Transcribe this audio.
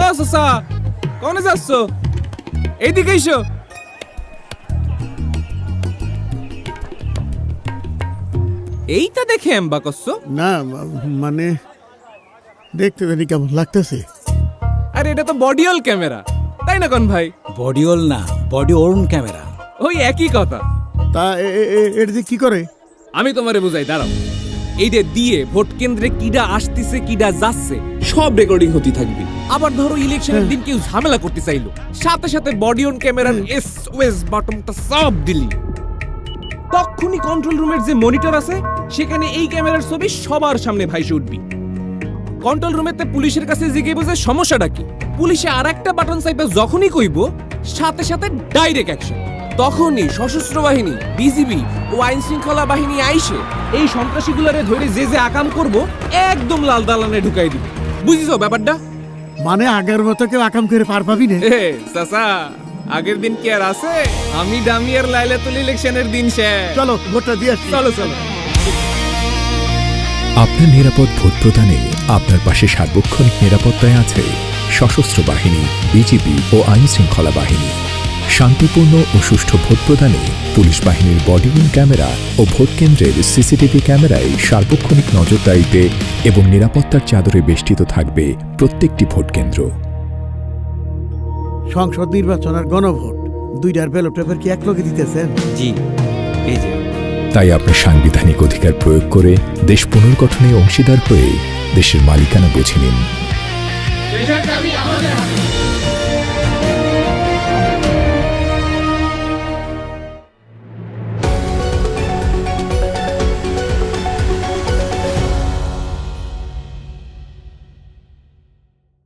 ও সসা কোনে যাচ্ছ? এইদিকে এসো। এইটা দেখে এম্বা করছো? না মানে দেখতে জানি কেমন লাগতেছে। আরে এটা তো বডিওল ক্যামেরা, তাই না কোন ভাই? বডিওল না, বডি ওর্ন ক্যামেরা। ওই একই কথা। তা এটা দিয়ে কি করে? আমি তোমারে বুঝাই, দাঁড়াও। এইটা দিয়ে ভোট কেন্দ্রে কিডা আসতেছে কিডা যাচ্ছে সব রেকর্ডিং হতে থাকবে। আবার ধরো ইলেকশনের দিন কেউ ঝামেলা করতে চাইলো, সাথে সাথে বডি অন ক্যামেরার এসওএস বাটনটা সব দিলি, তখনই কন্ট্রোল রুমের যে মনিটর আছে সেখানে এই ক্যামেরার ছবি সবার সামনে ভাইসে উঠবি। কন্ট্রোল রুমেতে পুলিশের কাছে জিজ্ঞেস বুঝে সমস্যাটা কি, পুলিশে আর একটা বাটন চাইবে যখনই কইব সাথে সাথে ডাইরেক্ট অ্যাকশন। তখনই সশস্ত্র বাহিনী, বিজিবি ও আইন শৃঙ্খলা বাহিনী আইসে এই সন্ত্রাসীগুলারে ধরে যে যে আকাম করব একদম লাল দালানে ঢুকাই দিবে। বুঝিছো ব্যাপারটা? মানে আগের মতো কেউ আকাম করে পার পাবি না? চাচা, আগের দিন কি আর আছে? আমি ডামিয়ার লাইলাতুল ইলেকশনের দিন শেষ। চলো ভোটটা দিয়ে আসি। চলো চলো। আপনার নিরাপদ ভোট প্রদানে আপনার পাশে সার্বক্ষণিক নিরাপত্তায় আছে সশস্ত্র বাহিনী, বিজিবি ও আইন শৃঙ্খলা বাহিনী। শান্তিপূর্ণ ও সুষ্ঠু ভোট প্রদানে পুলিশ বাহিনীর বডিওন ক্যামেরা ও ভোট কেন্দ্রের সিসিটিভি ক্যামেরায় সার্বক্ষণিক নজরদারিতে এবং নিরাপত্তার চাদরে বেষ্টিত থাকবে প্রত্যেকটি ভোট কেন্দ্র। সংসদ নির্বাচন আর গণভোট দুইটার ব্যালট পেপার কি একলগে দিতেছেন? জি, এই যে। তাই আপনার সাংবিধানিক অধিকার প্রয়োগ করে দেশ পুনর্গঠনে অংশীদার হয়ে দেশের মালিকানা বুঝে নিন।